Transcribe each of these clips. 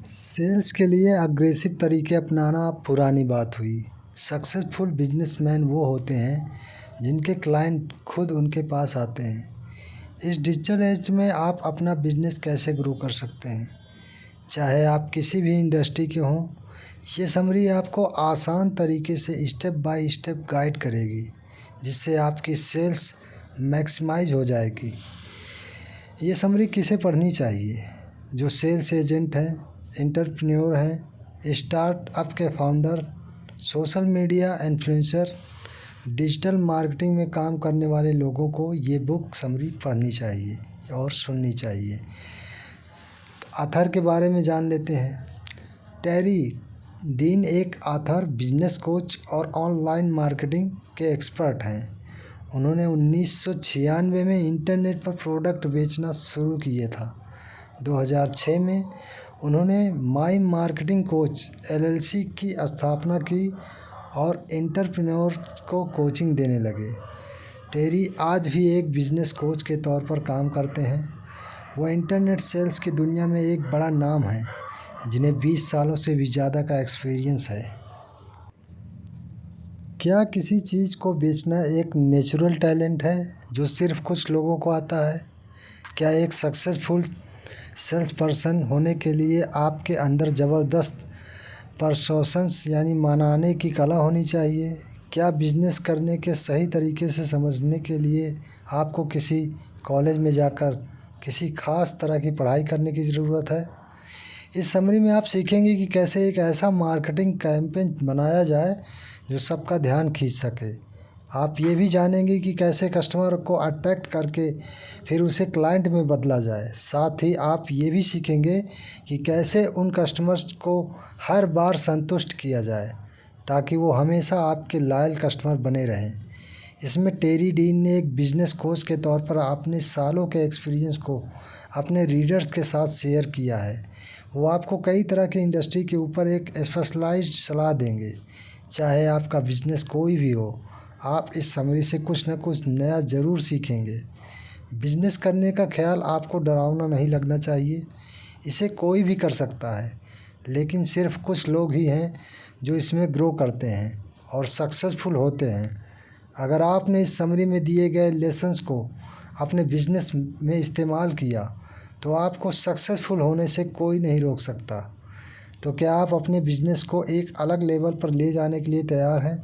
Sales के लिए aggressive तरीके अपनाना पुरानी बात हुई। सक्सेसफुल बिजनेसमैन वो होते हैं जिनके क्लाइंट खुद उनके पास आते हैं। इस डिजिटल एज में आप अपना बिजनेस कैसे ग्रो कर सकते हैं, चाहे आप किसी भी इंडस्ट्री के हों। ये समरी आपको आसान तरीके से स्टेप बाय स्टेप गाइड करेगी, जिससे आपकी सेल्स मैक्सिमाइज हो जाएगी। ये समरी किसे पढ़नी चाहिए? जो सेल्स एजेंट हैं, एंटरप्रेन्योर हैं, स्टार्टअप के founder, social media influencer, digital marketing में काम करने वाले लोगों को ये बुक समरी पढ़नी चाहिए और सुननी चाहिए। ऑथर के बारे में जान लेते हैं। टेरी डीन एक ऑथर, बिजनेस कोच और ऑनलाइन मार्केटिंग के एक्सपर्ट हैं। उन्होंने 1996 में इंटरनेट पर प्रोडक्ट बेचना शुरू किया था। 2006 में उन्होंने माई मार्केटिंग कोच एलएलसी की स्थापना की और एंटरप्रेन्योर को कोचिंग देने लगे। टेरी आज भी एक बिजनेस कोच के तौर पर काम करते हैं। वह इंटरनेट सेल्स की दुनिया में एक बड़ा नाम है, जिन्हें 20 सालों से भी ज़्यादा का एक्सपीरियंस है। क्या किसी चीज़ को बेचना एक नेचुरल टैलेंट है जो सिर्फ कुछ लोगों को आता है? क्या एक सक्सेसफुल सेल्स पर्सन होने के लिए आपके अंदर ज़बरदस्त परसुएशंस यानी मनाने की कला होनी चाहिए? क्या बिजनेस करने के सही तरीके से समझने के लिए आपको किसी कॉलेज में जाकर किसी खास तरह की पढ़ाई करने की ज़रूरत है? इस समरी में आप सीखेंगे कि कैसे एक ऐसा मार्केटिंग कैंपेन बनाया जाए जो सबका ध्यान खींच सके। आप ये भी जानेंगे कि कैसे कस्टमर को अट्रैक्ट करके फिर उसे क्लाइंट में बदला जाए। साथ ही आप ये भी सीखेंगे कि कैसे उन कस्टमर्स को हर बार संतुष्ट किया जाए ताकि वो हमेशा आपके लॉयल कस्टमर बने रहें। इसमें टेरी डीन ने एक बिजनेस कोच के तौर पर अपने सालों के एक्सपीरियंस को अपने रीडर्स के साथ शेयर किया है। वो आपको कई तरह के इंडस्ट्री के ऊपर एक स्पेशलाइज्ड सलाह देंगे। चाहे आपका बिजनेस कोई भी हो, आप इस समरी से कुछ न कुछ नया ज़रूर सीखेंगे। बिजनेस करने का ख्याल आपको डरावना नहीं लगना चाहिए। इसे कोई भी कर सकता है, लेकिन सिर्फ कुछ लोग ही हैं जो इसमें ग्रो करते हैं और सक्सेसफुल होते हैं। अगर आपने इस समरी में दिए गए लेसन्स को अपने बिजनेस में इस्तेमाल किया तो आपको सक्सेसफुल होने से कोई नहीं रोक सकता। तो क्या आप अपने बिजनेस को एक अलग लेवल पर ले जाने के लिए तैयार हैं?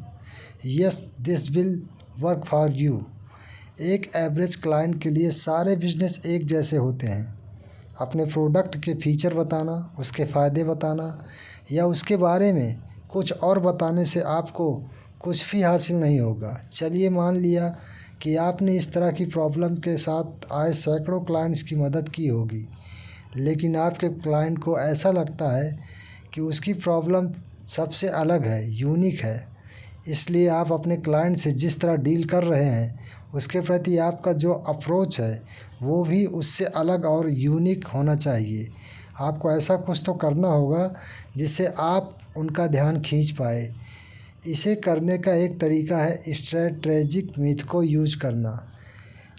Yes, this will work for you. एक एवरेज क्लाइंट के लिए सारे बिजनेस एक जैसे होते हैं। अपने प्रोडक्ट के फीचर बताना, उसके फ़ायदे बताना या उसके बारे में कुछ और बताने से आपको कुछ भी हासिल नहीं होगा। चलिए मान लिया कि आपने इस तरह की प्रॉब्लम के साथ आए सैकड़ों क्लाइंट्स की मदद की होगी, लेकिन आपके क्लाइंट को ऐसा लगता है कि उसकी प्रॉब्लम सबसे अलग है, यूनिक है। इसलिए आप अपने क्लाइंट से जिस तरह डील कर रहे हैं, उसके प्रति आपका जो अप्रोच है वो भी उससे अलग और यूनिक होना चाहिए। आपको ऐसा कुछ तो करना होगा जिससे आप उनका ध्यान खींच पाए। इसे करने का एक तरीका है स्ट्रैटेजिक मेथड को यूज करना।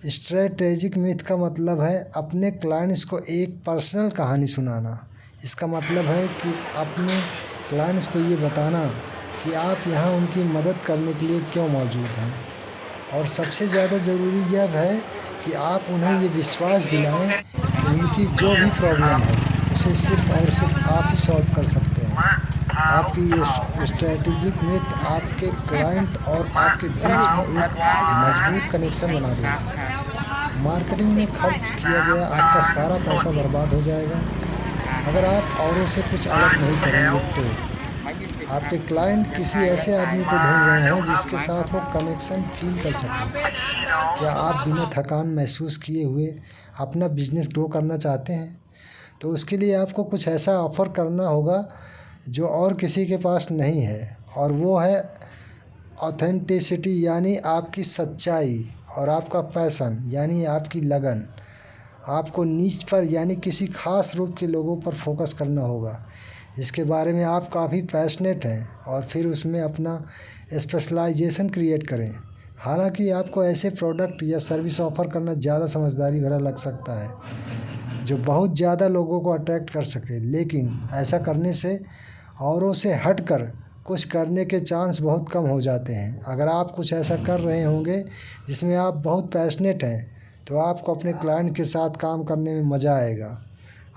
स्ट्रैटेजिक मेथड का मतलब है अपने क्लाइंट्स को एक पर्सनल कहानी सुनाना। इसका मतलब है कि अपने क्लाइंट्स को ये बताना कि आप यहाँ उनकी मदद करने के लिए क्यों मौजूद हैं। और सबसे ज़्यादा ज़रूरी यह है कि आप उन्हें ये विश्वास दिलाएं कि उनकी जो भी प्रॉब्लम है उसे सिर्फ और सिर्फ आप ही सॉल्व कर सकते हैं। आपकी ये स्ट्रैटेजिक मेथड आपके क्लाइंट और आपके बीच में एक मजबूत कनेक्शन बना देगा। मार्केटिंग में खर्च किया गया आपका सारा पैसा बर्बाद हो जाएगा अगर आप औरों से कुछ अलग नहीं करेंगे। तो आपके क्लाइंट किसी ऐसे आदमी को ढूंढ रहे हैं जिसके साथ वो कनेक्शन फील कर सकें। क्या आप बिना थकान महसूस किए हुए अपना बिजनेस ग्रो करना चाहते हैं? तो उसके लिए आपको कुछ ऐसा ऑफ़र करना होगा जो और किसी के पास नहीं है, और वो है ऑथेंटिसिटी यानी आपकी सच्चाई, और आपका पैशन यानी आपकी लगन। आपको नीच पर यानी किसी खास रूप के लोगों पर फोकस करना होगा जिसके बारे में आप काफ़ी पैशनेट हैं, और फिर उसमें अपना स्पेशलाइजेशन क्रिएट करें। हालांकि आपको ऐसे प्रोडक्ट या सर्विस ऑफ़र करना ज़्यादा समझदारी भरा लग सकता है, जो बहुत ज़्यादा लोगों को अट्रैक्ट कर सके। लेकिन ऐसा करने से औरों से हटकर कुछ करने के चांस बहुत कम हो जाते हैं। अगर आप कुछ ऐसा कर रहे होंगे जिसमें आप बहुत पैशनेट हैं, तो आपको अपने क्लाइंट के साथ काम करने में मज़ा आएगा।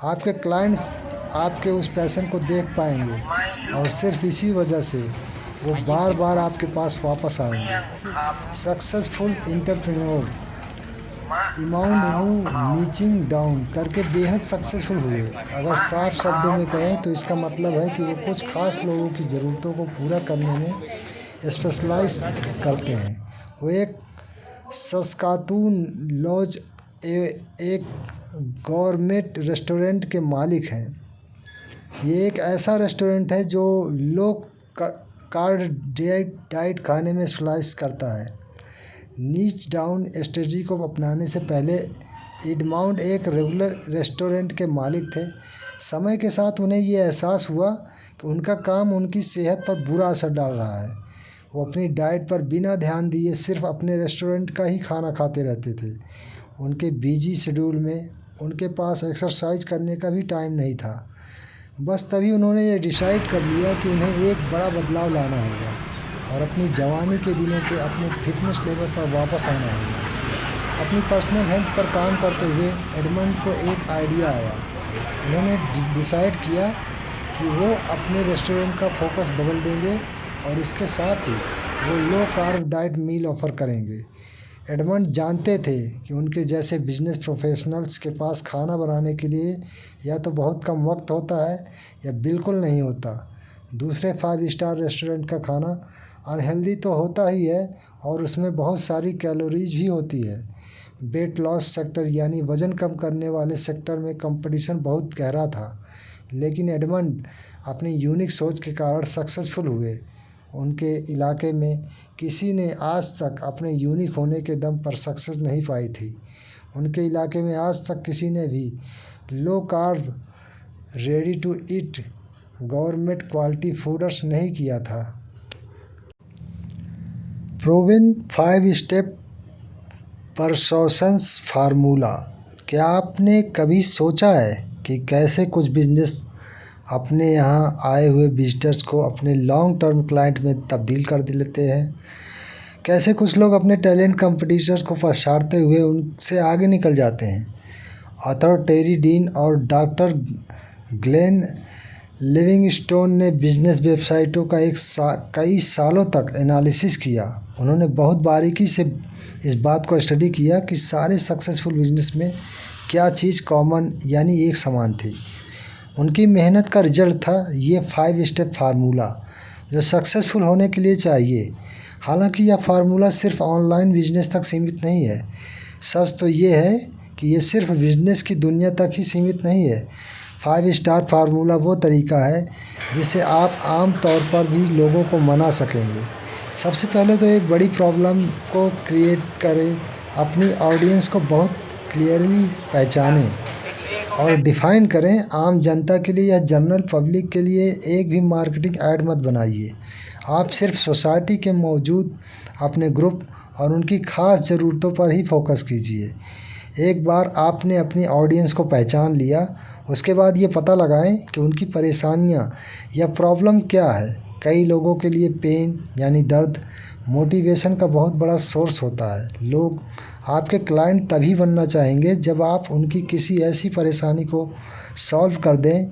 आपके क्लाइंट्स आपके उस पैशन को देख पाएंगे और सिर्फ इसी वजह से वो बार बार आपके पास वापस आएंगे। सक्सेसफुल एंटरप्रेन्योर अमाउंट वो नीचिंग डाउन करके बेहद सक्सेसफुल हुए। अगर साफ शब्दों में कहें तो इसका मतलब है कि वो कुछ खास लोगों की ज़रूरतों को पूरा करने में स्पेशलाइज करते हैं। वो एक सस्कातून लॉज एक गवर्नमेंट रेस्टोरेंट के मालिक हैं। ये एक ऐसा रेस्टोरेंट है जो लो कार्ब डाइट खाने में स्पेशलाइज करता है। नीच डाउन स्ट्रेटजी को अपनाने से पहले एडमाउंड एक रेगुलर रेस्टोरेंट के मालिक थे। समय के साथ उन्हें ये एहसास हुआ कि उनका काम उनकी सेहत पर बुरा असर डाल रहा है। वो अपनी डाइट पर बिना ध्यान दिए सिर्फ अपने रेस्टोरेंट का ही खाना खाते रहते थे। उनके बिजी शेड्यूल में उनके पास एक्सरसाइज करने का भी टाइम नहीं था। बस तभी उन्होंने ये डिसाइड कर लिया कि उन्हें एक बड़ा बदलाव लाना होगा और अपनी जवानी के दिनों के अपने फिटनेस लेवल पर वापस आना होगा। अपनी पर्सनल हेल्थ पर काम करते हुए एडमंड को एक आइडिया आया। उन्होंने डिसाइड किया कि वो अपने रेस्टोरेंट का फोकस बदल देंगे और इसके साथ ही वो लो कार्ब डाइट मील ऑफ़र करेंगे। एडमंड जानते थे कि उनके जैसे बिजनेस प्रोफेशनल्स के पास खाना बनाने के लिए या तो बहुत कम वक्त होता है या बिल्कुल नहीं होता। दूसरे 5 स्टार रेस्टोरेंट का खाना अनहेल्दी तो होता ही है और उसमें बहुत सारी कैलोरीज भी होती है। वेट लॉस सेक्टर यानी वज़न कम करने वाले सेक्टर में कंपटीशन बहुत गहरा था, लेकिन एडमंड अपनी यूनिक सोच के कारण सक्सेसफुल हुए। उनके इलाके में किसी ने आज तक अपने यूनिक होने के दम पर सक्सेस नहीं पाई थी। उनके इलाके में आज तक किसी ने भी low carb ready to eat government quality foods नहीं किया था। प्रूवन 5 स्टेप परसोसेंस फार्मूला। क्या आपने कभी सोचा है कि कैसे कुछ बिजनेस अपने यहाँ आए हुए विजिटर्स को अपने लॉन्ग टर्म क्लाइंट में तब्दील कर लेते हैं? कैसे कुछ लोग अपने टैलेंट कंपटीटर्स को पछाड़ते हुए उनसे आगे निकल जाते हैं? ऑथर टेरी डीन और डॉक्टर ग्लेन लिविंगस्टोन ने बिजनेस वेबसाइटों का कई सालों तक एनालिसिस किया। उन्होंने बहुत बारीकी से इस बात को स्टडी किया कि सारे सक्सेसफुल बिजनेस में क्या चीज़ कॉमन यानी एक समान थी। उनकी मेहनत का रिजल्ट था ये 5 स्टेप फार्मूला जो सक्सेसफुल होने के लिए चाहिए। हालांकि यह फार्मूला सिर्फ ऑनलाइन बिजनेस तक सीमित नहीं है। सच तो ये है कि ये सिर्फ बिजनेस की दुनिया तक ही सीमित नहीं है। 5 स्टार फार्मूला वो तरीका है जिसे आप आम तौर पर भी लोगों को मना सकेंगे। सबसे पहले तो एक बड़ी प्रॉब्लम को क्रिएट करें, अपनी ऑडियंस को बहुत क्लियरली पहचानें और डिफ़ाइन करें। आम जनता के लिए या जनरल पब्लिक के लिए एक भी मार्केटिंग ऐड मत बनाइए। आप सिर्फ सोसाइटी के मौजूद अपने ग्रुप और उनकी ख़ास ज़रूरतों पर ही फोकस कीजिए। एक बार आपने अपनी ऑडियंस को पहचान लिया, उसके बाद ये पता लगाएं कि उनकी परेशानियां या प्रॉब्लम क्या है। कई लोगों के लिए पेन यानी दर्द मोटिवेशन का बहुत बड़ा सोर्स होता है। लोग आपके क्लाइंट तभी बनना चाहेंगे जब आप उनकी किसी ऐसी परेशानी को सॉल्व कर दें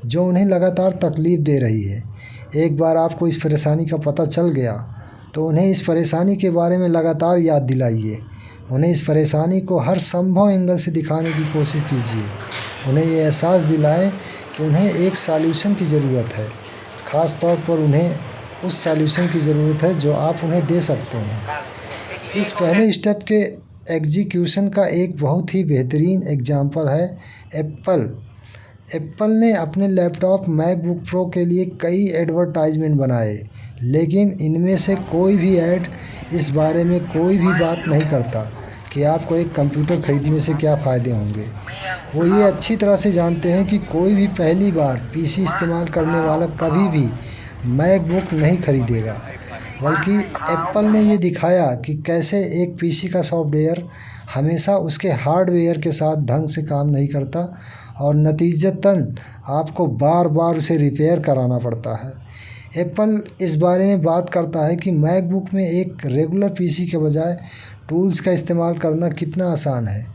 जो उन्हें लगातार तकलीफ़ दे रही है। एक बार आपको इस परेशानी का पता चल गया तो उन्हें इस परेशानी के बारे में लगातार याद दिलाइए। उन्हें इस परेशानी को हर संभव एंगल से दिखाने की कोशिश कीजिए। उन्हें ये एहसास दिलाएं कि उन्हें एक सॉल्यूशन की ज़रूरत है। ख़ास तौर पर उन्हें उस सॉल्यूशन की ज़रूरत है जो आप उन्हें दे सकते हैं। इस पहले स्टेप के एग्जीक्यूशन का एक बहुत ही बेहतरीन एग्जाम्पल है एप्पल ने अपने लैपटॉप मैकबुक प्रो के लिए कई एडवर्टाइजमेंट बनाए, लेकिन इनमें से कोई भी ऐड इस बारे में कोई भी बात नहीं करता कि आपको एक कंप्यूटर खरीदने से क्या फ़ायदे होंगे। वो ये अच्छी तरह से जानते हैं कि कोई भी पहली बार पीसी इस्तेमाल करने वाला कभी भी मैकबुक नहीं खरीदेगा। बल्कि एप्पल ने ये दिखाया कि कैसे एक पीसी का सॉफ्टवेयर हमेशा उसके हार्डवेयर के साथ ढंग से काम नहीं करता और नतीजतन आपको बार बार उसे रिपेयर कराना पड़ता है। एप्पल इस बारे में बात करता है कि मैकबुक में एक रेगुलर पीसी के बजाय टूल्स का इस्तेमाल करना कितना आसान है।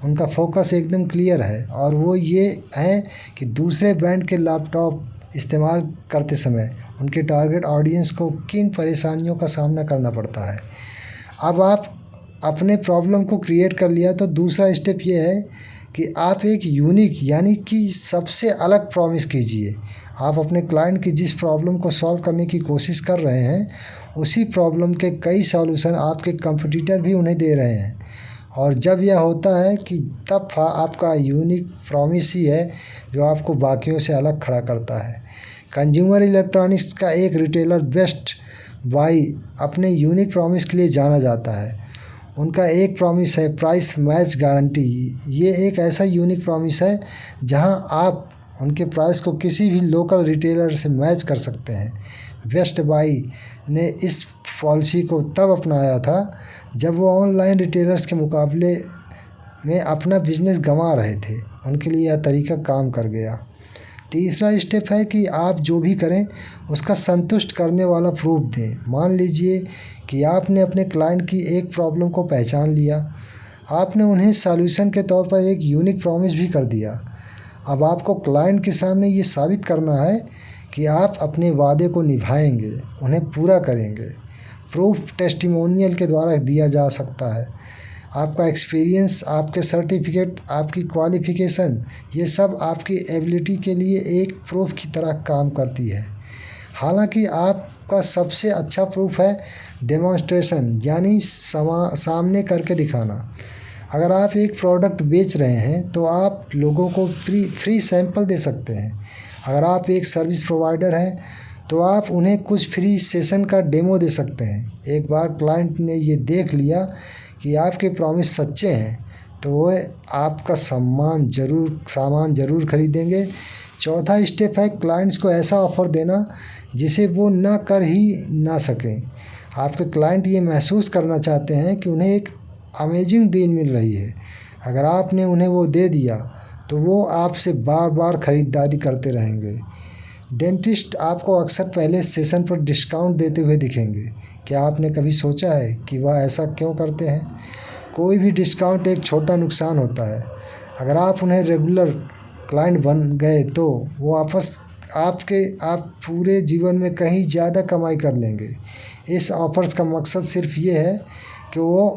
उनका फोकस एकदम क्लियर है और वो ये है कि दूसरे ब्रांड के लैपटॉप इस्तेमाल करते समय उनके टारगेट ऑडियंस को किन परेशानियों का सामना करना पड़ता है। अब आप अपने प्रॉब्लम को क्रिएट कर लिया तो दूसरा स्टेप ये है कि आप एक यूनिक यानी कि सबसे अलग प्रॉमिस कीजिए। आप अपने क्लाइंट की जिस प्रॉब्लम को सॉल्व करने की कोशिश कर रहे हैं उसी प्रॉब्लम के कई सॉल्यूशन आपके कंपटीटर भी उन्हें दे रहे हैं। और जब यह होता है कि तब आपका यूनिक प्रॉमिस ही है जो आपको बाकियों से अलग खड़ा करता है। कंज्यूमर इलेक्ट्रॉनिक्स का एक रिटेलर बेस्ट बाय अपने यूनिक प्रॉमिस के लिए जाना जाता है। उनका एक प्रॉमिस है प्राइस मैच गारंटी। ये एक ऐसा यूनिक प्रॉमिस है जहां आप उनके प्राइस को किसी भी लोकल रिटेलर से मैच कर सकते हैं। बेस्ट बाय ने इस पॉलिसी को तब अपनाया था जब वो ऑनलाइन रिटेलर्स के मुकाबले में अपना बिजनेस गंवा रहे थे। उनके लिए यह तरीका काम कर गया। तीसरा स्टेप है कि आप जो भी करें उसका संतुष्ट करने वाला प्रूफ दें। मान लीजिए कि आपने अपने क्लाइंट की एक प्रॉब्लम को पहचान लिया, आपने उन्हें सॉल्यूशन के तौर पर एक यूनिक प्रॉमिस भी कर दिया। अब आपको क्लाइंट के सामने ये साबित करना है कि आप अपने वादे को निभाएंगे, उन्हें पूरा करेंगे। प्रूफ टेस्टिमोनियल के द्वारा दिया जा सकता है। आपका एक्सपीरियंस, आपके सर्टिफिकेट, आपकी क्वालिफ़िकेशन, ये सब आपकी एबिलिटी के लिए एक प्रूफ की तरह काम करती है। हालांकि आपका सबसे अच्छा प्रूफ है डेमोंस्ट्रेशन, यानी सामने करके दिखाना। अगर आप एक प्रोडक्ट बेच रहे हैं तो आप लोगों को फ्री सैंपल दे सकते हैं। अगर आप एक सर्विस प्रोवाइडर हैं तो आप उन्हें कुछ फ्री सेशन का डेमो दे सकते हैं। एक बार क्लाइंट ने ये देख लिया कि आपके प्रॉमिस सच्चे हैं तो वो आपका सामान ज़रूर खरीदेंगे। चौथा स्टेप है क्लाइंट्स को ऐसा ऑफ़र देना जिसे वो ना कर ही ना सकें। आपके क्लाइंट ये महसूस करना चाहते हैं कि उन्हें एक अमेजिंग डील मिल रही है। अगर आपने उन्हें वो दे दिया तो वो आपसे बार बार ख़रीदारी करते रहेंगे। डेंटिस्ट आपको अक्सर पहले सेशन पर डिस्काउंट देते हुए दिखेंगे। क्या आपने कभी सोचा है कि वह ऐसा क्यों करते हैं? कोई भी डिस्काउंट एक छोटा नुकसान होता है। अगर आप उन्हें रेगुलर क्लाइंट बन गए तो वो आप पूरे जीवन में कहीं ज़्यादा कमाई कर लेंगे। इस ऑफर्स का मकसद सिर्फ ये है कि वो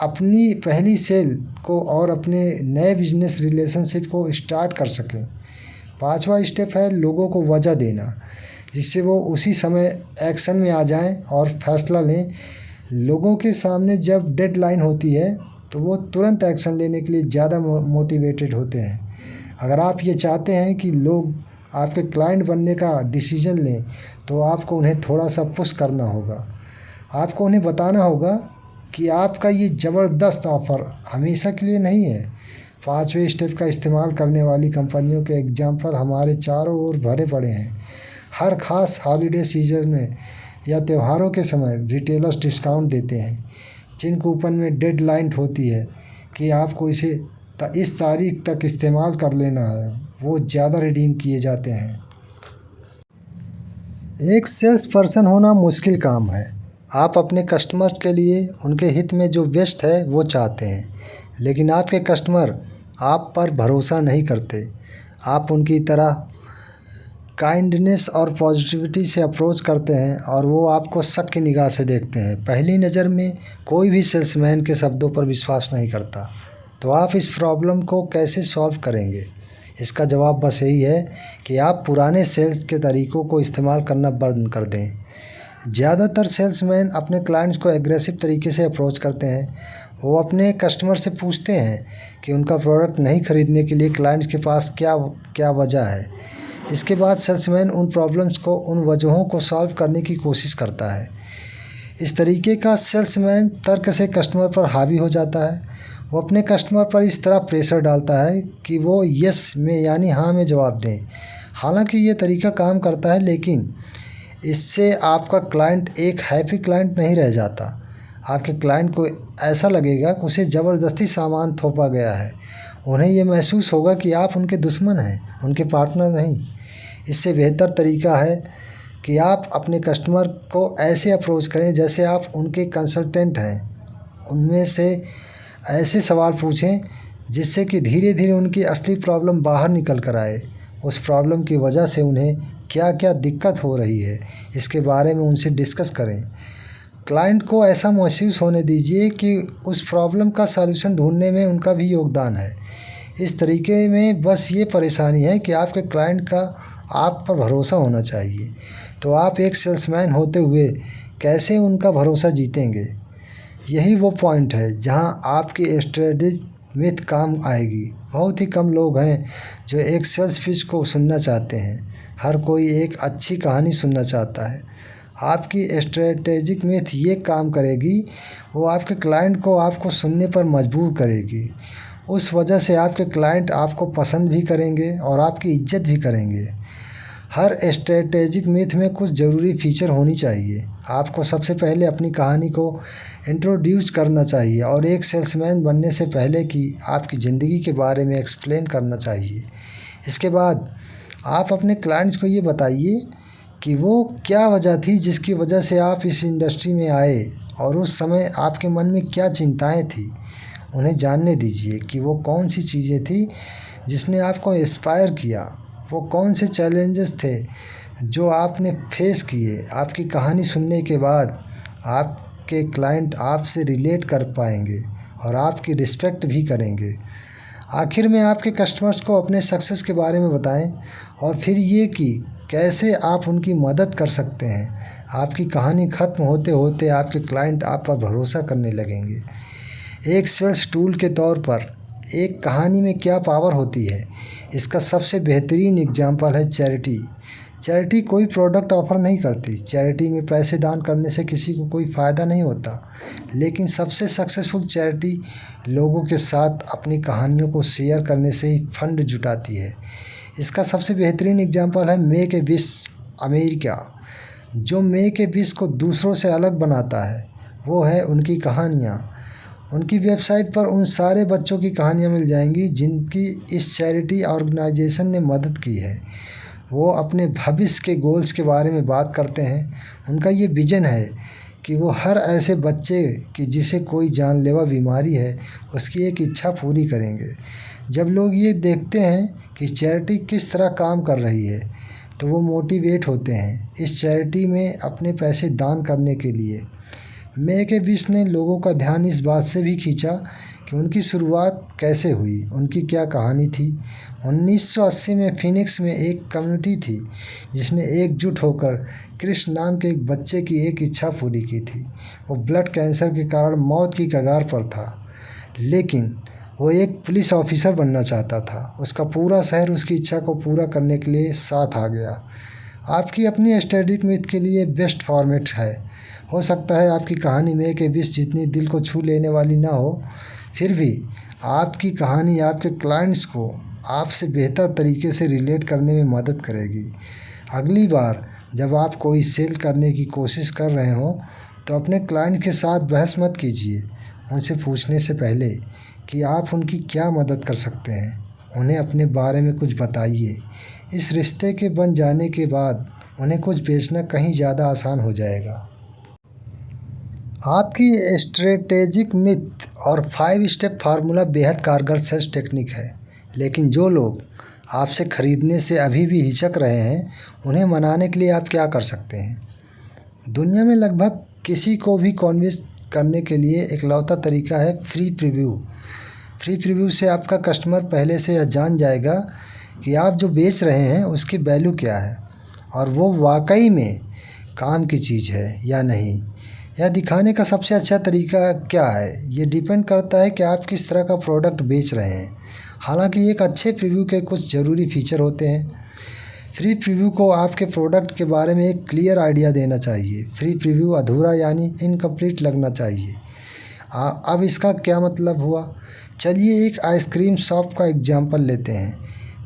अपनी पहली सेल को और अपने नए बिजनेस रिलेशनशिप को स्टार्ट कर सकें। पांचवा स्टेप है लोगों को वजह देना, जिससे वो उसी समय एक्शन में आ जाएं और फैसला लें। लोगों के सामने जब डेडलाइन होती है तो वो तुरंत एक्शन लेने के लिए ज़्यादा मोटिवेटेड होते हैं। अगर आप ये चाहते हैं कि लोग आपके क्लाइंट बनने का डिसीजन लें तो आपको उन्हें थोड़ा सा पुश करना होगा। आपको उन्हें बताना होगा कि आपका ये ज़बरदस्त ऑफ़र हमेशा के लिए नहीं है। पांचवें स्टेप का इस्तेमाल करने वाली कंपनियों के एग्जाम्पल हमारे चारों ओर भरे पड़े हैं। हर खास हॉलीडे सीजन में या त्योहारों के समय रिटेलर्स डिस्काउंट देते हैं। जिन कूपन में डेडलाइन होती है कि आपको इसे इस तारीख तक इस्तेमाल कर लेना है, वो ज़्यादा रिडीम किए जाते हैं। एक सेल्स पर्सन होना मुश्किल काम है। आप अपने कस्टमर्स के लिए उनके हित में जो बेस्ट है वो चाहते हैं, लेकिन आपके कस्टमर आप पर भरोसा नहीं करते। आप उनकी तरह काइंडनेस और पॉजिटिविटी से अप्रोच करते हैं और वो आपको शक की निगाह से देखते हैं। पहली नज़र में कोई भी सेल्समैन के शब्दों पर विश्वास नहीं करता। तो आप इस प्रॉब्लम को कैसे सॉल्व करेंगे? इसका जवाब बस यही है कि आप पुराने सेल्स के तरीक़ों को इस्तेमाल करना बंद कर दें। ज़्यादातर सेल्समैन अपने क्लाइंट्स को एग्रेसिव तरीके से अप्रोच करते हैं। वो अपने कस्टमर से पूछते हैं कि उनका प्रोडक्ट नहीं खरीदने के लिए क्लाइंट्स के पास क्या वजह है। इसके बाद सेल्समैन उन प्रॉब्लम्स को, उन वजहों को सॉल्व करने की कोशिश करता है। इस तरीके का सेल्समैन तर्क से कस्टमर पर हावी हो जाता है। वो अपने कस्टमर पर इस तरह प्रेशर डालता है कि वो यस में यानी हाँ में जवाब दें। हालांकि ये तरीका काम करता है, लेकिन इससे आपका क्लाइंट एक हैप्पी क्लाइंट नहीं रह जाता। आपके क्लाइंट को ऐसा लगेगा कि उसे ज़बरदस्ती सामान थोपा गया है। उन्हें ये महसूस होगा कि आप उनके दुश्मन हैं, उनके पार्टनर नहीं। इससे बेहतर तरीका है कि आप अपने कस्टमर को ऐसे अप्रोच करें जैसे आप उनके कंसल्टेंट हैं। उनमें से ऐसे सवाल पूछें जिससे कि धीरे धीरे उनकी असली प्रॉब्लम बाहर निकल कर आए। उस प्रॉब्लम की वजह से उन्हें क्या क्या दिक्कत हो रही है, इसके बारे में उनसे डिस्कस करें। क्लाइंट को ऐसा महसूस होने दीजिए कि उस प्रॉब्लम का सॉल्यूशन ढूंढने में उनका भी योगदान है। इस तरीके में बस ये परेशानी है कि आपके क्लाइंट का आप पर भरोसा होना चाहिए। तो आप एक सेल्समैन होते हुए कैसे उनका भरोसा जीतेंगे? यही वो पॉइंट है जहां आपकी स्ट्रेटेजी मिथ काम आएगी। बहुत ही कम लोग हैं जो एक सेल्स पिच को सुनना चाहते हैं। हर कोई एक अच्छी कहानी सुनना चाहता है। आपकी स्ट्रेटेजिक मिथ ये काम करेगी, वो आपके क्लाइंट को आपको सुनने पर मजबूर करेगी। उस वजह से आपके क्लाइंट आपको पसंद भी करेंगे और आपकी इज्जत भी करेंगे। हर स्ट्रेटेजिक मिथ में कुछ ज़रूरी फीचर होनी चाहिए। आपको सबसे पहले अपनी कहानी को इंट्रोड्यूस करना चाहिए और एक सेल्समैन बनने से पहले की आपकी ज़िंदगी के बारे में एक्सप्लेन करना चाहिए। इसके बाद आप अपने क्लाइंट्स को ये बताइए कि वो क्या वजह थी जिसकी वजह से आप इस इंडस्ट्री में आए और उस समय आपके मन में क्या चिंताएं थी। उन्हें जानने दीजिए कि वो कौन सी चीज़ें थी जिसने आपको इंस्पायर किया, वो कौन से चैलेंजेस थे जो आपने फेस किए। आपकी कहानी सुनने के बाद आपके क्लाइंट आपसे रिलेट कर पाएंगे और आपकी रिस्पेक्ट भी करेंगे। आखिर में आपके कस्टमर्स को अपने सक्सेस के बारे में बताएं और फिर ये कि कैसे आप उनकी मदद कर सकते हैं। आपकी कहानी ख़त्म होते होते आपके क्लाइंट आप पर भरोसा करने लगेंगे। एक सेल्स टूल के तौर पर एक कहानी में क्या पावर होती है, इसका सबसे बेहतरीन एग्जाम्पल है चैरिटी। चैरिटी कोई प्रोडक्ट ऑफ़र नहीं करती। चैरिटी में पैसे दान करने से किसी को कोई फ़ायदा नहीं होता, लेकिन सबसे सक्सेसफुल चैरिटी लोगों के साथ अपनी कहानियों को शेयर करने से ही फंड जुटाती है। इसका सबसे बेहतरीन एग्जाम्पल है मेक ए विश अमेरिका। जो मेक ए विश को दूसरों से अलग बनाता है वो है उनकी कहानियाँ। उनकी वेबसाइट पर उन सारे बच्चों की कहानियाँ मिल जाएंगी जिनकी इस चैरिटी ऑर्गेनाइजेशन ने मदद की है। वो अपने भविष्य के गोल्स के बारे में बात करते हैं। उनका ये विज़न है कि वो हर ऐसे बच्चे की जिसे कोई जानलेवा बीमारी है उसकी एक इच्छा पूरी करेंगे। जब लोग ये देखते हैं कि चैरिटी किस तरह काम कर रही है तो वो मोटिवेट होते हैं इस चैरिटी में अपने पैसे दान करने के लिए। मेक ए विश ने लोगों का ध्यान इस बात से भी खींचा कि उनकी शुरुआत कैसे हुई, उनकी क्या कहानी थी। 1980 में फिनिक्स में एक कम्युनिटी थी जिसने एकजुट होकर कृष्ण नाम के एक बच्चे की एक इच्छा पूरी की थी। वो ब्लड कैंसर के कारण मौत की कगार पर था, लेकिन वो एक पुलिस ऑफिसर बनना चाहता था। उसका पूरा शहर उसकी इच्छा को पूरा करने के लिए साथ आ गया। आपकी अपनी स्टैटिक मिथ के लिए बेस्ट फॉर्मेट है। हो सकता है आपकी कहानी मेक ए विश जितनी दिल को छू लेने वाली ना हो, फिर भी आपकी कहानी आपके क्लाइंट्स को आपसे बेहतर तरीके से रिलेट करने में मदद करेगी। अगली बार जब आप कोई सेल करने की कोशिश कर रहे हो तो अपने क्लाइंट के साथ बहस मत कीजिए। उनसे पूछने से पहले कि आप उनकी क्या मदद कर सकते हैं, उन्हें अपने बारे में कुछ बताइए। इस रिश्ते के बन जाने के बाद उन्हें कुछ बेचना कहीं ज़्यादा आसान हो जाएगा। आपकी स्ट्रेटेजिक मिथ और 5 स्टेप फार्मूला बेहद कारगर सेल्स टेक्निक है, लेकिन जो लोग आपसे ख़रीदने से अभी भी हिचक रहे हैं उन्हें मनाने के लिए आप क्या कर सकते हैं? दुनिया में लगभग किसी को भी कन्विंस करने के लिए इकलौता तरीका है फ्री प्रीव्यू। फ्री प्रीव्यू से आपका कस्टमर पहले से यह जान जाएगा कि आप जो बेच रहे हैं उसकी वैल्यू क्या है और वो वाकई में काम की चीज़ है या नहीं। यह दिखाने का सबसे अच्छा तरीका क्या है, ये डिपेंड करता है कि आप किस तरह का प्रोडक्ट बेच रहे हैं। हालांकि एक अच्छे प्रीव्यू के कुछ ज़रूरी फीचर होते हैं। फ्री प्रीव्यू को आपके प्रोडक्ट के बारे में एक क्लियर आइडिया देना चाहिए। फ्री प्रीव्यू अधूरा यानी इनकम्प्लीट लगना चाहिए। अब इसका क्या मतलब हुआ? चलिए एक आइसक्रीम शॉप का एग्जांपल लेते हैं।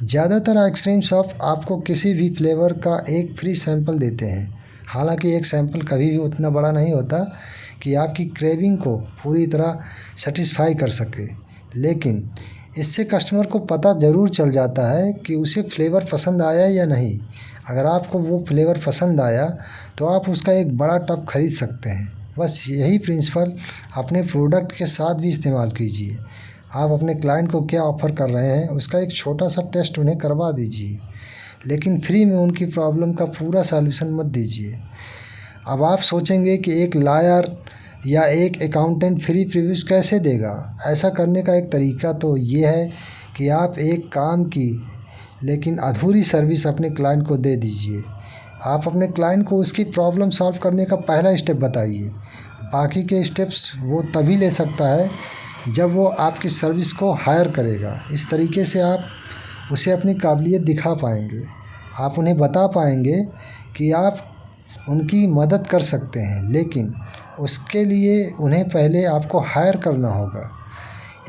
ज़्यादातर आइसक्रीम शॉप आपको किसी भी फ्लेवर का एक फ्री सैंपल देते हैं। हालांकि एक सैंपल कभी भी उतना बड़ा नहीं होता कि आपकी क्रेविंग को पूरी तरह सेटिस्फाई कर सके, लेकिन इससे कस्टमर को पता ज़रूर चल जाता है कि उसे फ्लेवर पसंद आया या नहीं। अगर आपको वो फ्लेवर पसंद आया तो आप उसका एक बड़ा टब खरीद सकते हैं। बस यही प्रिंसिपल अपने प्रोडक्ट के साथ भी इस्तेमाल कीजिए। आप अपने क्लाइंट को क्या ऑफ़र कर रहे हैं उसका एक छोटा सा टेस्ट उन्हें करवा दीजिए, लेकिन फ्री में उनकी प्रॉब्लम का पूरा सॉल्यूशन मत दीजिए। अब आप सोचेंगे कि एक लॉयर या एक अकाउंटेंट फ्री प्रीव्यूज़ कैसे देगा। ऐसा करने का एक तरीका तो ये है कि आप एक काम की लेकिन अधूरी सर्विस अपने क्लाइंट को दे दीजिए। आप अपने क्लाइंट को उसकी प्रॉब्लम सॉल्व करने का पहला स्टेप बताइए। बाकी के स्टेप्स वो तभी ले सकता है जब वो आपकी सर्विस को हायर करेगा। इस तरीके से आप उसे अपनी काबिलियत दिखा पाएंगे। आप उन्हें बता पाएंगे कि आप उनकी मदद कर सकते हैं, लेकिन उसके लिए उन्हें पहले आपको हायर करना होगा।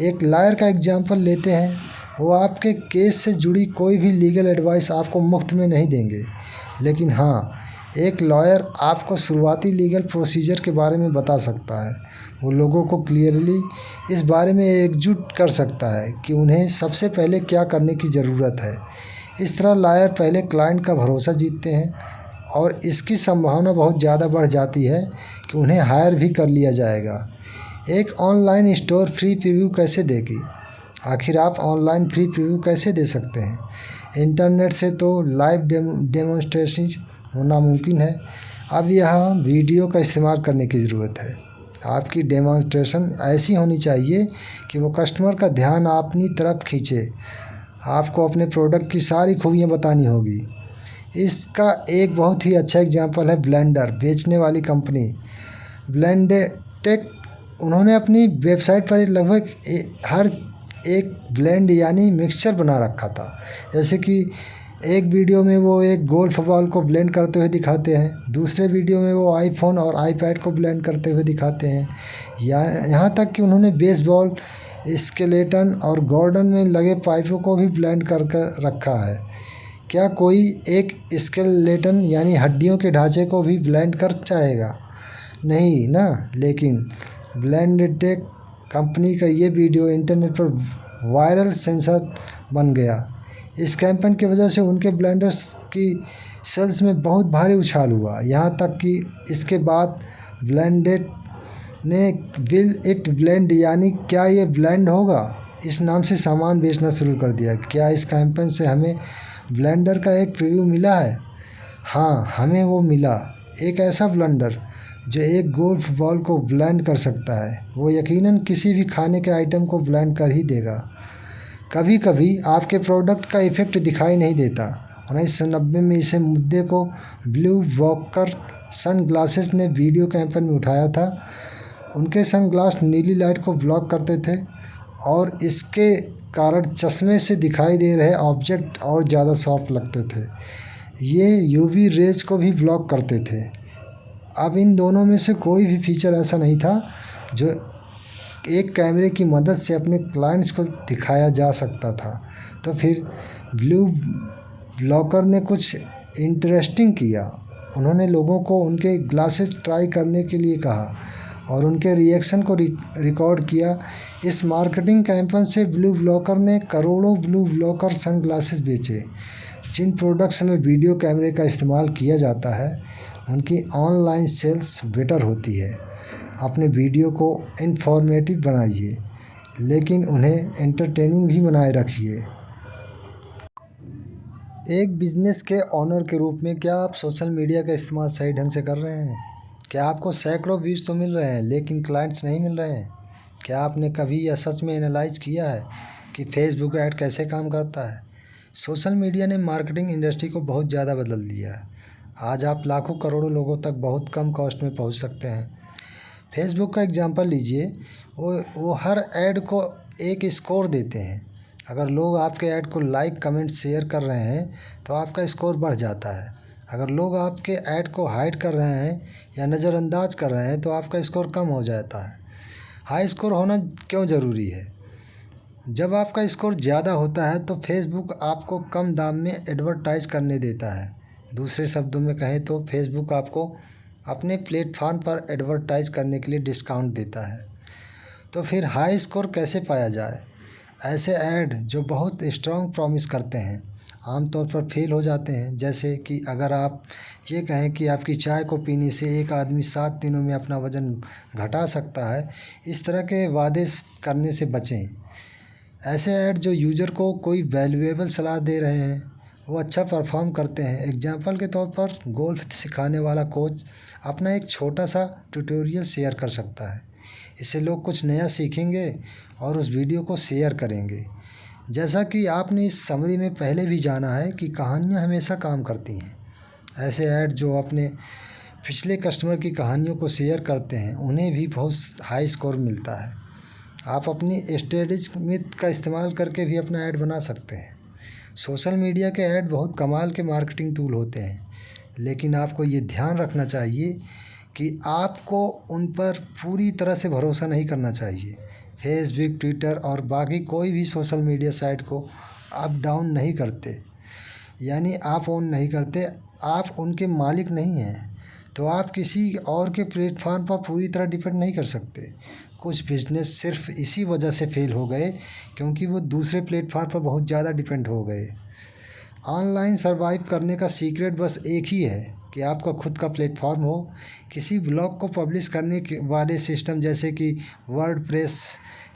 एक लॉयर का एग्जांपल लेते हैं। वो आपके केस से जुड़ी कोई भी लीगल एडवाइस आपको मुफ्त में नहीं देंगे, लेकिन हाँ, एक लॉयर आपको शुरुआती लीगल प्रोसीजर के बारे में बता सकता है। वो लोगों को क्लियरली इस बारे में एकजुट कर सकता है कि उन्हें सबसे पहले क्या करने की ज़रूरत है। इस तरह लॉयर पहले क्लाइंट का भरोसा जीतते हैं और इसकी संभावना बहुत ज़्यादा बढ़ जाती है कि उन्हें हायर भी कर लिया जाएगा। एक ऑनलाइन स्टोर फ्री प्रीव्यू कैसे देगी? आखिर आप ऑनलाइन फ्री प्रीव्यू कैसे दे सकते हैं? इंटरनेट से तो लाइव डेमोन्स्ट्रेशन होना मुमकिन है। अब यहाँ वीडियो का इस्तेमाल करने की ज़रूरत है। आपकी डेमोन्स्ट्रेशन ऐसी होनी चाहिए कि वो कस्टमर का ध्यान अपनी तरफ खींचे। आपको अपने प्रोडक्ट की सारी खूबियाँ बतानी होगी। इसका एक बहुत ही अच्छा एग्जांपल है ब्लेंडर बेचने वाली कंपनी ब्लेंडेटेक। उन्होंने अपनी वेबसाइट पर लगभग हर एक ब्लेंड यानी मिक्सचर बना रखा था। जैसे कि एक वीडियो में वो एक गोल्फ बॉल को ब्लेंड करते हुए दिखाते हैं, दूसरे वीडियो में वो आईफोन और आईपैड को ब्लेंड करते हुए दिखाते हैं, यहाँ तक कि उन्होंने बेसबॉल, स्केलेटन और गार्डन में लगे पाइपों को भी ब्लेंड कर रखा है। क्या कोई एक स्केलेटन यानी हड्डियों के ढांचे को भी ब्लेंड कर चाहेगा? नहीं ना। लेकिन ब्लेंडेटेक कंपनी का ये वीडियो इंटरनेट पर वायरल सेंसर बन गया। इस कैंपेन की वजह से उनके ब्लेंडर्स की सेल्स में बहुत भारी उछाल हुआ। यहाँ तक कि इसके बाद ब्लेंडेड ने विल इट ब्लेंड यानी क्या ये ब्लेंड होगा इस नाम से सामान बेचना शुरू कर दिया। क्या इस कैंपेन से हमें ब्लेंडर का एक प्रीव्यू मिला है? हाँ, हमें वो मिला। एक ऐसा ब्लेंडर जो एक गोल्फ बॉल को ब्लेंड कर सकता है, वो यकीनन किसी भी खाने के आइटम को ब्लेंड कर ही देगा। कभी कभी आपके प्रोडक्ट का इफ़ेक्ट दिखाई नहीं देता। 1990 में इसे मुद्दे को ब्लू वॉकर सन ग्लासेस ने वीडियो कैंपेन में उठाया था। उनके सन ग्लास नीली लाइट को ब्लॉक करते थे और इसके कारण चश्मे से दिखाई दे रहे ऑब्जेक्ट और ज़्यादा सॉफ्ट लगते थे। ये यूवी रेज को भी ब्लॉक करते थे। अब इन दोनों में से कोई भी फीचर ऐसा नहीं था जो एक कैमरे की मदद से अपने क्लाइंट्स को दिखाया जा सकता था। तो फिर ब्लू ब्लॉकर ने कुछ इंटरेस्टिंग किया। उन्होंने लोगों को उनके ग्लासेस ट्राई करने के लिए कहा और उनके रिएक्शन को रिकॉर्ड किया। इस मार्केटिंग कैंपेन से ब्लू ब्लॉकर ने करोड़ों ब्लू ब्लॉकर सन ग्लासेस बेचे। जिन प्रोडक्ट्स में वीडियो कैमरे का इस्तेमाल किया जाता है उनकी ऑनलाइन सेल्स बेटर होती है। अपने वीडियो को इंफॉर्मेटिव बनाइए, लेकिन उन्हें एंटरटेनिंग भी बनाए रखिए। एक बिजनेस के ओनर के रूप में क्या आप सोशल मीडिया का इस्तेमाल सही ढंग से कर रहे हैं? क्या आपको सैकड़ों व्यूज़ तो मिल रहे हैं लेकिन क्लाइंट्स नहीं मिल रहे हैं? क्या आपने कभी यह सच में एनालाइज किया है कि फेसबुक ऐड कैसे काम करता है? सोशल मीडिया ने मार्केटिंग इंडस्ट्री को बहुत ज़्यादा बदल दिया है। आज आप लाखों करोड़ों लोगों तक बहुत कम कॉस्ट में पहुंच सकते हैं। फेसबुक का एग्जांपल लीजिए। वो हर ऐड को एक स्कोर देते हैं। अगर लोग आपके ऐड को लाइक, कमेंट, शेयर कर रहे हैं तो आपका स्कोर बढ़ जाता है। अगर लोग आपके ऐड को हाइड कर रहे हैं या नज़रअंदाज कर रहे हैं तो आपका स्कोर कम हो जाता है। हाई स्कोर होना क्यों ज़रूरी है? जब आपका स्कोर ज़्यादा होता है तो फेसबुक आपको कम दाम में एडवर्टाइज करने देता है। दूसरे शब्दों में कहें तो फेसबुक आपको अपने प्लेटफॉर्म पर एडवर्टाइज करने के लिए डिस्काउंट देता है। तो फिर हाई स्कोर कैसे पाया जाए? ऐसे ऐड जो बहुत स्ट्रॉन्ग प्रॉमिस करते हैं आमतौर पर फेल हो जाते हैं। जैसे कि अगर आप ये कहें कि आपकी चाय को पीने से एक आदमी 7 दिनों में अपना वज़न घटा सकता है, इस तरह के वादे करने से बचें। ऐसे ऐड जो यूज़र को कोई वैल्यूएबल सलाह दे रहे हैं, वो अच्छा परफॉर्म करते हैं। एग्जाम्पल के तौर पर गोल्फ सिखाने वाला कोच अपना एक छोटा सा ट्यूटोरियल शेयर कर सकता है। इससे लोग कुछ नया सीखेंगे और उस वीडियो को शेयर करेंगे। जैसा कि आपने इस समरी में पहले भी जाना है कि कहानियाँ हमेशा काम करती हैं। ऐसे ऐड जो अपने पिछले कस्टमर की कहानियों को शेयर करते हैं, उन्हें भी बहुत हाई स्कोर मिलता है। आप अपनी स्ट्रेटजी का इस्तेमाल करके भी अपना ऐड बना सकते हैं। सोशल मीडिया के ऐड बहुत कमाल के मार्केटिंग टूल होते हैं, लेकिन आपको ये ध्यान रखना चाहिए कि आपको उन पर पूरी तरह से भरोसा नहीं करना चाहिए। फेसबुक, ट्विटर और बाकी कोई भी सोशल मीडिया साइट को आप डाउन नहीं करते, यानी आप ऑन नहीं करते, आप उनके मालिक नहीं हैं। तो आप किसी और के प्लेटफॉर्म पर पूरी तरह डिपेंड नहीं कर सकते। कुछ बिजनेस सिर्फ इसी वजह से फेल हो गए क्योंकि वो दूसरे प्लेटफॉर्म पर बहुत ज़्यादा डिपेंड हो गए। ऑनलाइन सर्वाइव करने का सीक्रेट बस एक ही है कि आपका खुद का प्लेटफॉर्म हो। किसी ब्लॉग को पब्लिश करने के वाले सिस्टम जैसे कि वर्डप्रेस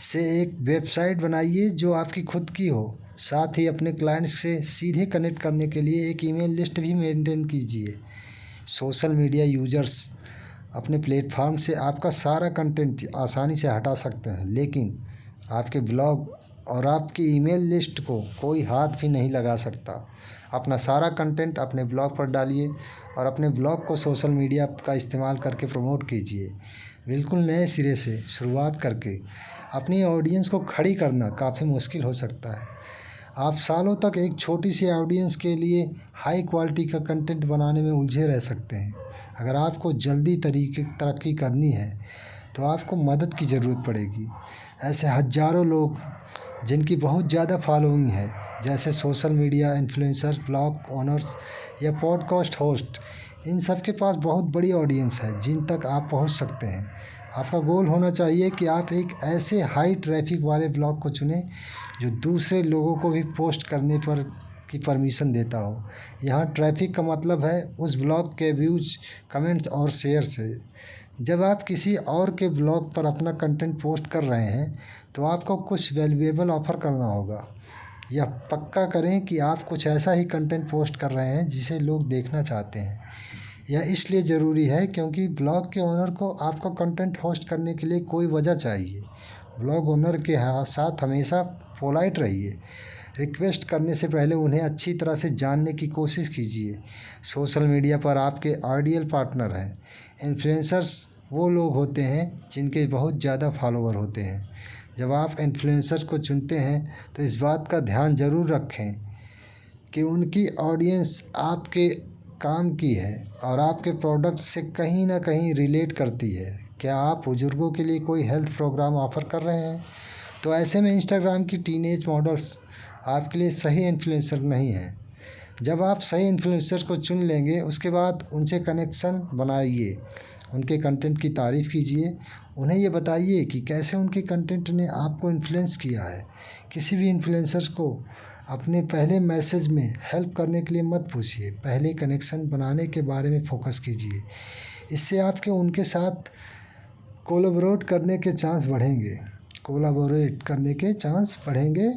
से एक वेबसाइट बनाइए जो आपकी खुद की हो। साथ ही अपने क्लाइंट्स से सीधे कनेक्ट करने के लिए एक ईमेल लिस्ट भी मेंटेन कीजिए। सोशल मीडिया यूजर्स अपने प्लेटफॉर्म से आपका सारा कंटेंट आसानी से हटा सकते हैं, लेकिन आपके ब्लॉग और आपकी ईमेल लिस्ट को कोई हाथ भी नहीं लगा सकता। अपना सारा कंटेंट अपने ब्लॉग पर डालिए और अपने ब्लॉग को सोशल मीडिया का इस्तेमाल करके प्रमोट कीजिए। बिल्कुल नए सिरे से शुरुआत करके अपनी ऑडियंस को खड़ी करना काफ़ी मुश्किल हो सकता है। आप सालों तक एक छोटी सी ऑडियंस के लिए हाई क्वालिटी का कंटेंट बनाने में उलझे रह सकते हैं। अगर आपको जल्दी तरक्की करनी है तो आपको मदद की ज़रूरत पड़ेगी। ऐसे हज़ारों लोग जिनकी बहुत ज़्यादा फॉलोइंग है, जैसे social media influencers, blog owners या पॉडकास्ट होस्ट, इन सब के पास बहुत बड़ी ऑडियंस है जिन तक आप पहुंच सकते हैं। आपका गोल होना चाहिए कि आप एक ऐसे हाई ट्रैफिक वाले ब्लॉग को चुनें जो दूसरे लोगों को भी पोस्ट करने पर की परमिशन देता हो। यहाँ ट्रैफिक का मतलब है उस ब्लॉग के व्यूज, कमेंट्स और शेयर से। जब आप किसी और के ब्लॉग पर अपना कंटेंट पोस्ट कर रहे हैं तो आपको कुछ वैल्यूएबल ऑफ़र करना होगा। यह पक्का करें कि आप कुछ ऐसा ही कंटेंट पोस्ट कर रहे हैं जिसे लोग देखना चाहते हैं। यह इसलिए ज़रूरी है क्योंकि ब्लॉग के ओनर को आपका कंटेंट होस्ट करने के लिए कोई वजह चाहिए। ब्लॉग ओनर के साथ हमेशा पोलाइट रहिए। रिक्वेस्ट करने से पहले उन्हें अच्छी तरह से जानने की कोशिश कीजिए। सोशल मीडिया पर आपके आइडियल पार्टनर हैं। इन्फ्लुएंसर्स वो लोग होते हैं जिनके बहुत ज़्यादा फॉलोवर होते हैं। जब आप इन्फ्लुएंसर्स को चुनते हैं तो इस बात का ध्यान ज़रूर रखें कि उनकी ऑडियंस आपके काम की है और आपके प्रोडक्ट से कहीं ना कहीं रिलेट करती है। क्या आप बुज़ुर्गों के लिए कोई हेल्थ प्रोग्राम ऑफ़र कर रहे हैं? तो ऐसे में इंस्टाग्राम की टीनेज मॉडल्स आपके लिए सही इन्फ्लुएंसर नहीं है। जब आप सही इन्फ्लुएंसर को चुन लेंगे उसके बाद उनसे कनेक्शन बनाइए, उनके कंटेंट की तारीफ़ कीजिए, उन्हें ये बताइए कि कैसे उनके कंटेंट ने आपको इन्फ्लुएंस किया है। किसी भी इन्फ्लुएंसर्स को अपने पहले मैसेज में हेल्प करने के लिए मत पूछिए, पहले कनेक्शन बनाने के बारे में फोकस कीजिए। इससे आपके उनके साथ कोलैबोरेट करने के चांस बढ़ेंगे।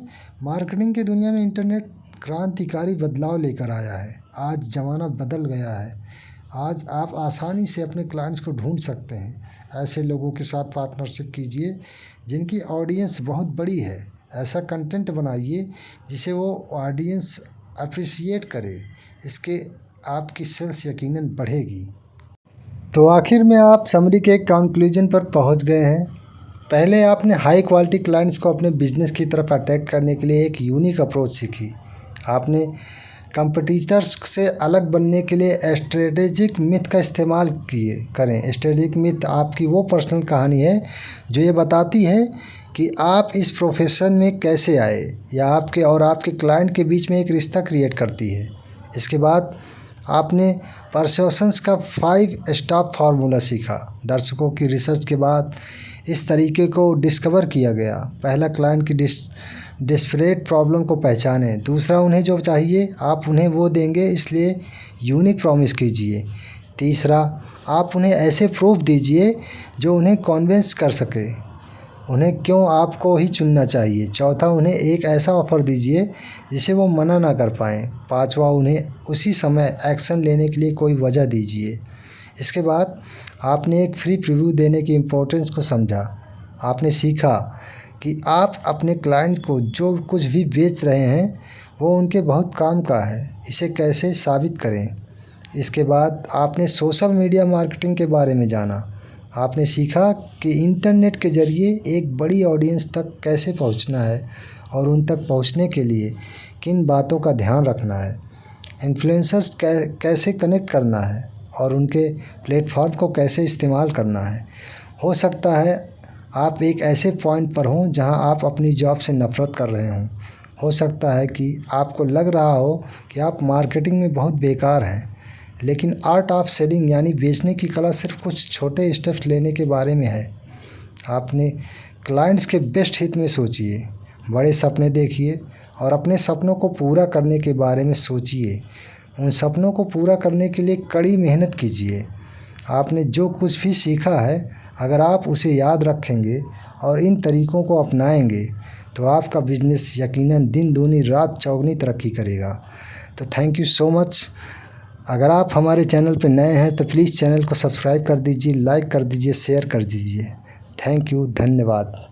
मार्केटिंग की दुनिया में इंटरनेट क्रांतिकारी बदलाव लेकर आया है। आज ज़माना बदल गया है। आज आप आसानी से अपने क्लाइंट्स को ढूंढ सकते हैं। ऐसे लोगों के साथ पार्टनरशिप कीजिए जिनकी ऑडियंस बहुत बड़ी है। ऐसा कंटेंट बनाइए जिसे वो ऑडियंस अप्रिशिएट करे। इसके आपकी सेल्स यकीनन बढ़ेगी। तो आखिर में आप समरी के कंक्लूजन पर पहुंच गए हैं। पहले आपने हाई क्वालिटी क्लाइंट्स को अपने बिजनेस की तरफ अट्रैक्ट करने के लिए एक यूनिक अप्रोच सीखी। आपने कंपटीटर्स से अलग बनने के लिए स्ट्रेटेजिक मिथ का इस्तेमाल करें। स्ट्रेटेजिक मिथ आपकी वो पर्सनल कहानी है जो ये बताती है कि आप इस प्रोफेशन में कैसे आए या आपके और आपके क्लाइंट के बीच में एक रिश्ता क्रिएट करती है। इसके बाद आपने परसुएशंस का 5 स्टेप फार्मूला सीखा। दर्शकों की रिसर्च के बाद इस तरीके को डिस्कवर किया गया। पहला, क्लाइंट की डिस्परेट प्रॉब्लम को पहचानें। दूसरा, उन्हें जो चाहिए आप उन्हें वो देंगे, इसलिए यूनिक प्रॉमिस कीजिए। तीसरा, आप उन्हें ऐसे प्रूफ दीजिए जो उन्हें कन्विंस कर सके उन्हें क्यों आपको ही चुनना चाहिए। चौथा, उन्हें एक ऐसा ऑफ़र दीजिए जिसे वो मना ना कर पाएँ। पाँचवा, उन्हें उसी समय एक्शन लेने के लिए कोई वजह दीजिए। इसके बाद आपने एक फ्री प्रीव्यू देने की इम्पोर्टेंस को समझा। आपने सीखा कि आप अपने क्लाइंट को जो कुछ भी बेच रहे हैं वो उनके बहुत काम का है, इसे कैसे साबित करें। इसके बाद आपने सोशल मीडिया मार्केटिंग के बारे में जाना। आपने सीखा कि इंटरनेट के ज़रिए एक बड़ी ऑडियंस तक कैसे पहुंचना है और उन तक पहुंचने के लिए किन बातों का ध्यान रखना है। इन्फ्लुएंसर्स कैसे कनेक्ट करना है और उनके प्लेटफॉर्म को कैसे इस्तेमाल करना है। हो सकता है आप एक ऐसे पॉइंट पर हों जहां आप अपनी जॉब से नफ़रत कर रहे हों। हो सकता है कि आपको लग रहा हो कि आप मार्केटिंग में बहुत बेकार हैं, लेकिन आर्ट ऑफ सेलिंग यानी बेचने की कला सिर्फ कुछ छोटे स्टेप्स लेने के बारे में है। आपने क्लाइंट्स के बेस्ट हित में सोचिए, बड़े सपने देखिए और अपने सपनों को पूरा करने के बारे में सोचिए। उन सपनों को पूरा करने के लिए कड़ी मेहनत कीजिए। आपने जो कुछ भी सीखा है, अगर आप उसे याद रखेंगे और इन तरीकों को अपनाएंगे तो आपका बिजनेस यकीनन दिन दूनी रात चौगुनी तरक्की करेगा। तो थैंक यू सो मच। अगर आप हमारे चैनल पर नए हैं तो प्लीज़ चैनल को सब्सक्राइब कर दीजिए, लाइक कर दीजिए, शेयर कर दीजिए। थैंक यू, धन्यवाद।